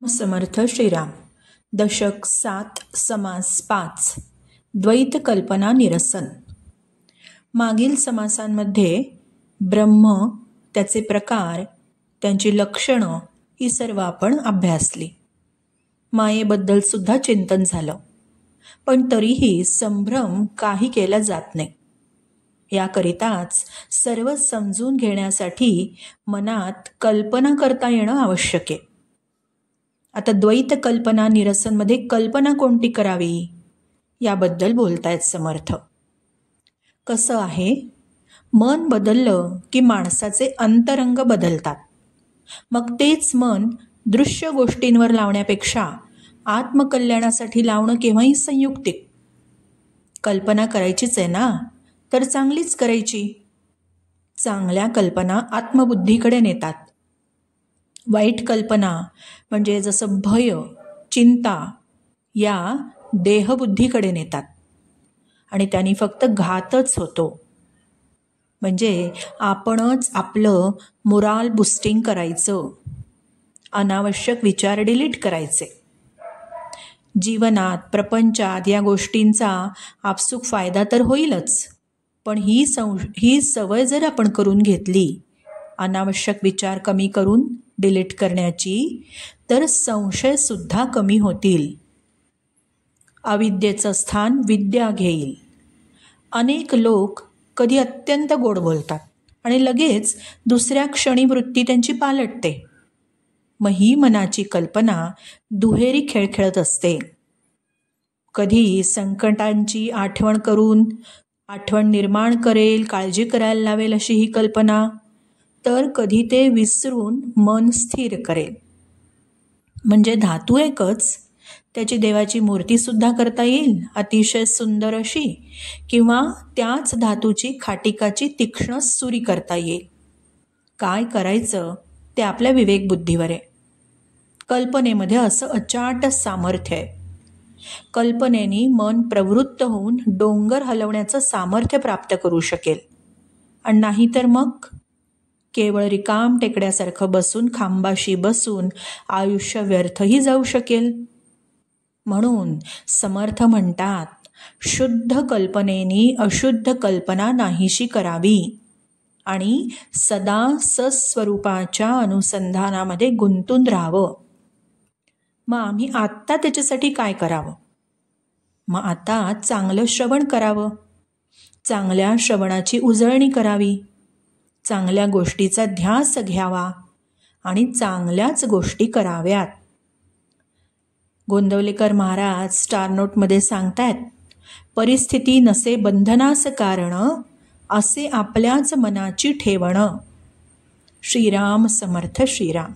समर्थ श्रीराम. दशक 7 समास 5 द्वैत कल्पना निरसन. मागील समासांमध्ये ब्रह्म, त्याचे प्रकार, त्यांची लक्षणं ही सर्व आपण अभ्यासली. मायेबद्दल सुद्धा चिंतन झालं. पण तरीही संभ्रम काही केला जात नाही. याकरिताच सर्व समजून घेण्यासाठी मनात कल्पना करता येणं आवश्यक आहे. आता द्वैत कल्पना निरसनमध्ये कल्पना कोणती करावी याबद्दल बोलतायत समर्थ. कसं आहे, मन बदललं की माणसाचे अंतरंग बदलतात. मग तेच मन दृश्य गोष्टींवर लावण्यापेक्षा आत्मकल्याणासाठी लावणं केव्हाही संयुक्तिक. कल्पना करायचीच आहे ना, तर चांगलीच करायची. चांगल्या कल्पना आत्मबुद्धीकडे नेतात. वाईट कल्पना म्हणजे जसं भय, चिंता या देहबुद्धीकडे नेतात आणि त्यांनी फक्त घातच होतो. म्हणजे आपणच आपलं मोराल बुस्टिंग करायचं, अनावश्यक विचार डिलीट करायचे. जीवनात, प्रपंचात या गोष्टींचा आपसूक फायदा तर होईलच, पण ही सवय जर आपण करून घेतली, अनावश्यक विचार कमी करून डिलीट करण्याची, तर संशयसुद्धा कमी होतील. अविद्येचं स्थान विद्या घेईल. अनेक लोक कधी अत्यंत गोड बोलतात आणि लगेच दुसऱ्या क्षणी वृत्ती त्यांची पालटते. मग ही मनाची कल्पना दुहेरी खेळ खेळत असते. कधी संकटांची आठवण करून आठवण निर्माण करेल, काळजी करायला लावेल अशी ही कल्पना, तर कधी ते विसरून मन स्थिर करेल. म्हणजे धातू एकच, त्याची देवाची मूर्तीसुद्धा करता येईल अतिशय सुंदर अशी, किंवा त्याच धातूची खाटिकाची तीक्ष्ण सुरी करता येईल. काय करायचं ते आपल्या विवेकबुद्धीवर आहे. कल्पनेमध्ये असं अचाट सामर्थ्य आहे. कल्पनेने मन प्रवृत्त होऊन डोंगर हलवण्याचं सामर्थ्य प्राप्त करू शकेल. आणि नाहीतर मग केवळ रिकाम टेकड्यासारखं बसून, खांबाशी बसून आयुष्य व्यर्थही जाऊ शकेल. म्हणून समर्थ म्हणतात, शुद्ध कल्पनेनी अशुद्ध कल्पना नाहीशी करावी आणि सदा सस्वरूपाच्या अनुसंधानामध्ये गुंतून राहावं. मग आम्ही आत्ता त्याच्यासाठी काय करावं? मग आता चांगलं श्रवण करावं, चांगल्या श्रवणाची उजळणी करावी, चांगल्या गोष्टीचा ध्यास घ्यावा आणि चांगल्याच गोष्टी कराव्यात. गोंदवलेकर महाराज स्टार नोटमध्ये सांगतायत, परिस्थिती नसे बंधनास कारण, असे आपल्याच मनाची ठेवणं. श्रीराम समर्थ श्रीराम.